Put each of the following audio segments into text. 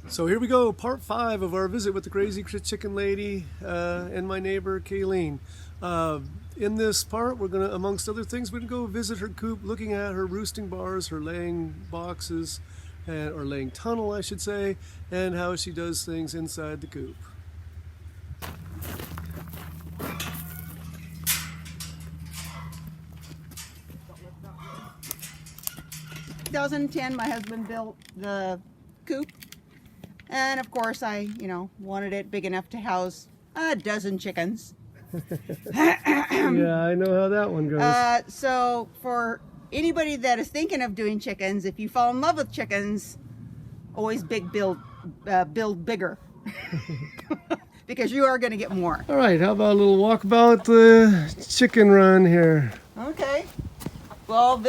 So here we go, part 5 of our visit with the crazy chicken lady and my neighbor Kayleen. In this part, we're gonna, amongst other things, we're gonna go visit her coop, looking at her roosting bars, her laying boxes, or laying tunnel, I should say, and how she does things inside the coop. 2010, my husband built the coop, and of course I, wanted it big enough to house a dozen chickens. Yeah, I know how that one goes. So for anybody that is thinking of doing chickens, if you fall in love with chickens, always build bigger. Because you are going to get more. All right, how about a little walkabout the chicken run here? Okay. Well,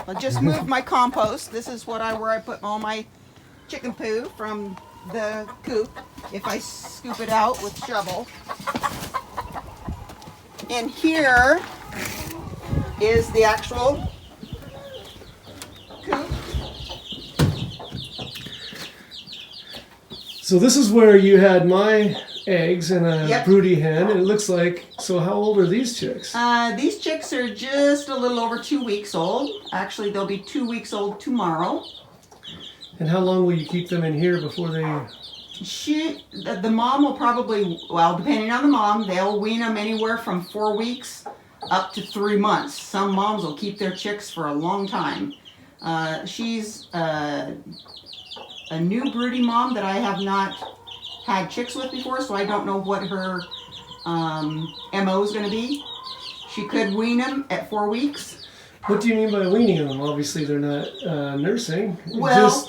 I just moved my compost. This is where I put all my chicken poo from the coop, if I scoop it out with shovel. And here is the actual coop. So this is where you had my eggs and a Yep. broody hen, and it looks like, so how old are these chicks? These chicks are just a little over 2 weeks old. Actually, they'll be 2 weeks old tomorrow. And how long will you keep them in here before they... The mom will probably, well, depending on the mom, they'll wean them anywhere from 4 weeks up to 3 months. Some moms will keep their chicks for a long time. She's a new broody mom that I have not had chicks with before, so I don't know what her MO is going to be. She could wean them at 4 weeks. What do you mean by weaning them? Obviously they're not nursing. Well,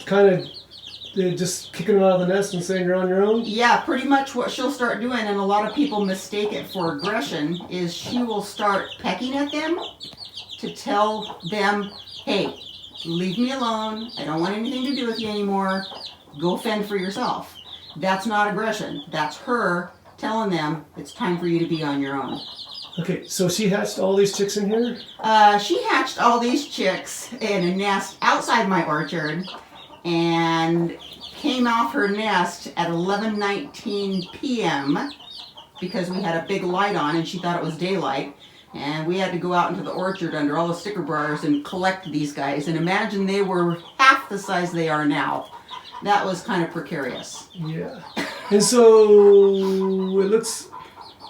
They're just kicking them out of the nest and saying you're on your own? Yeah, pretty much what she'll start doing, and a lot of people mistake it for aggression, is she will start pecking at them to tell them, hey, leave me alone, I don't want anything to do with you anymore, go fend for yourself. That's not aggression. That's her telling them it's time for you to be on your own. Okay, so she hatched all these chicks in here? She hatched all these chicks in a nest outside my orchard and came off her nest at 11:19 p.m. because we had a big light on and she thought it was daylight. And we had to go out into the orchard under all the sticker bars and collect these guys. And imagine they were half the size they are now. That was kind of precarious. Yeah. And so it looks...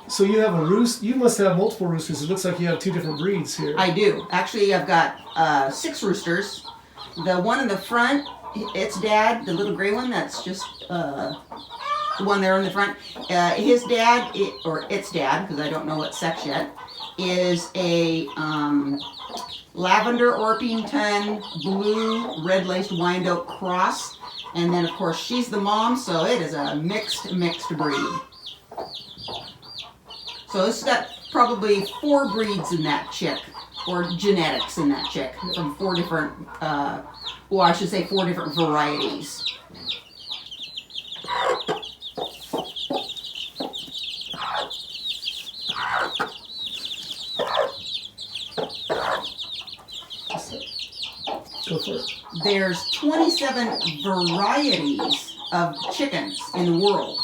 So you have a roost. You must have multiple roosters. It looks like you have 2 different breeds here. I do. Actually, I've got 6 roosters. The one in the front, its dad, the little gray one, that's just the one there in the front. His dad, or its dad, because I don't know what sex yet, is a lavender Orpington blue red-laced Wyandotte cross. And then, of course, she's the mom, so it is a mixed breed. So it's got probably 4 breeds in that chick, or genetics in that chick, from 4 different, well, I should say 4 different varieties. Go for it. There's 27 varieties of chickens in the world,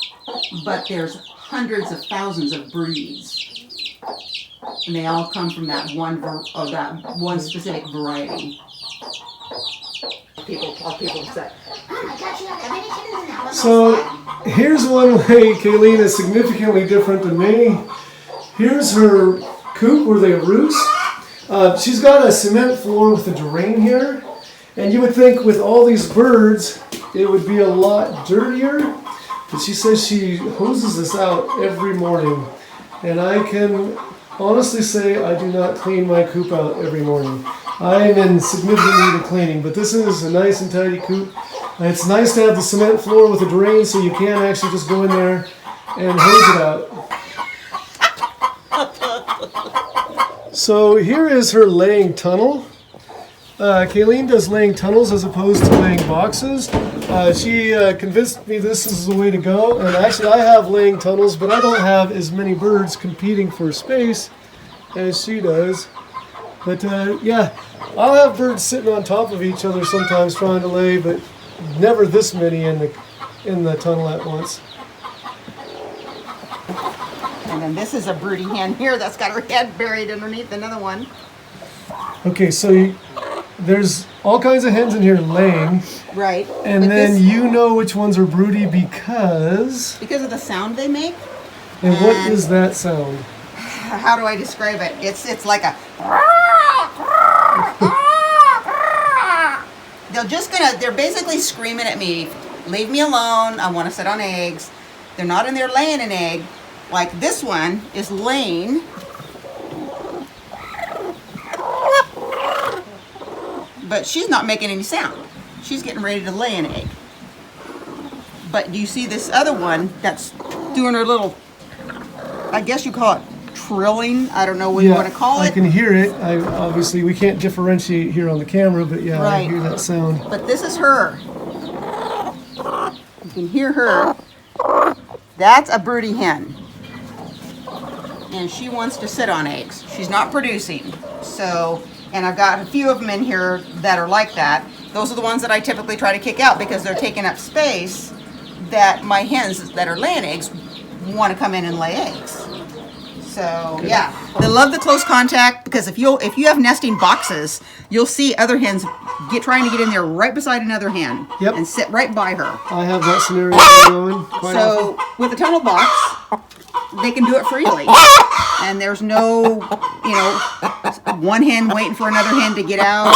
but there's hundreds of thousands of breeds, and they all come from that one specific variety. People say, "Oh my gosh, you don't have any chickens in that one." So here's one way Kayleen is significantly different than me. Here's her coop where they roost. She's got a cement floor with a drain here, and you would think with all these birds it would be a lot dirtier. But she says she hoses this out every morning. And I can honestly say I do not clean my coop out every morning. I am in significant need of cleaning, but this is a nice and tidy coop. It's nice to have the cement floor with a drain so you can actually just go in there and hose it out. So here is her laying tunnel. Kayleen does laying tunnels as opposed to laying boxes. She convinced me this is the way to go, and actually I have laying tunnels, but I don't have as many birds competing for space as she does. But yeah, I'll have birds sitting on top of each other sometimes trying to lay, but never this many in the tunnel at once. And then this is a broody hen here that's got her head buried underneath another one. Okay, so there's all kinds of hens in here laying. Right. And then you know which ones are broody because of the sound they make. And what is that sound? How do I describe it? It's like a they're basically screaming at me, leave me alone, I want to sit on eggs. They're not in there laying an egg. Like this one is laying. But she's not making any sound. She's getting ready to lay an egg. But do you see this other one that's doing her little, I guess you call it trilling. I don't know what you want to call it. I can hear it. Obviously, we can't differentiate here on the camera, but yeah, Right. I hear that sound. But this is her. You can hear her. That's a broody hen. And she wants to sit on eggs. She's not producing. So, and I've got a few of them in here that are like that. Those are the ones that I typically try to kick out because they're taking up space that my hens that are laying eggs want to come in and lay eggs. So yeah, they love the close contact because if you have nesting boxes, you'll see other hens trying to get in there right beside another hen and sit right by her. I have that scenario going quite So often. with a tunnel box, they can do it freely, and there's no, one hen waiting for another hen to get out.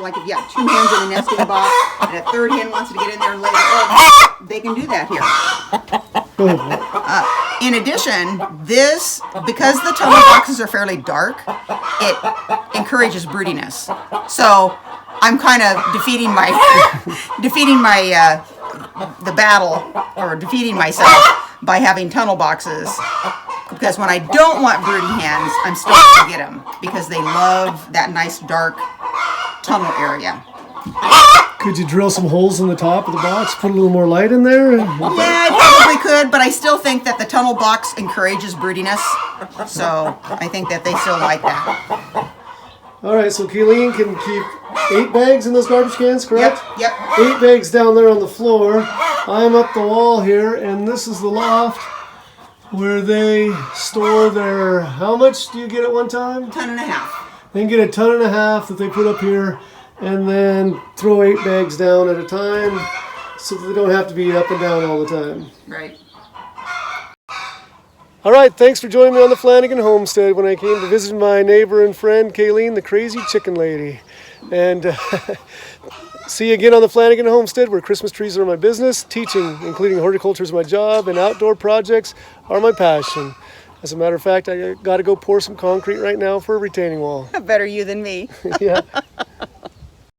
Like if you have two hens in a nesting box and a third hen wants to get in there and lay the egg, they can do that here. Go ahead. In addition, because the tunnel boxes are fairly dark, it encourages broodiness. So I'm kind of defeating the battle, or defeating myself by having tunnel boxes. Because when I don't want broody hens, I'm still going to get them because they love that nice dark tunnel area. Could you drill some holes in the top of the box, put a little more light in there? Yeah, I probably could, but I still think that the tunnel box encourages broodiness. So I think that they still like that. All right, so Kayleen can keep 8 bags in those garbage cans, correct? Yep. 8 bags down there on the floor. I'm up the wall here, and this is the loft where they store their, how much do you get at one time? 1.5 tons. They can get 1.5 tons that they put up here, and then throw 8 bags down at a time so that they don't have to be up and down all the time. Right. All right, thanks for joining me on the Flanagan Homestead when I came to visit my neighbor and friend, Kayleen, the crazy chicken lady. And see you again on the Flanagan Homestead, where Christmas trees are my business, teaching, including horticulture, is my job, and outdoor projects are my passion. As a matter of fact, I got to go pour some concrete right now for a retaining wall. Better you than me. Yeah.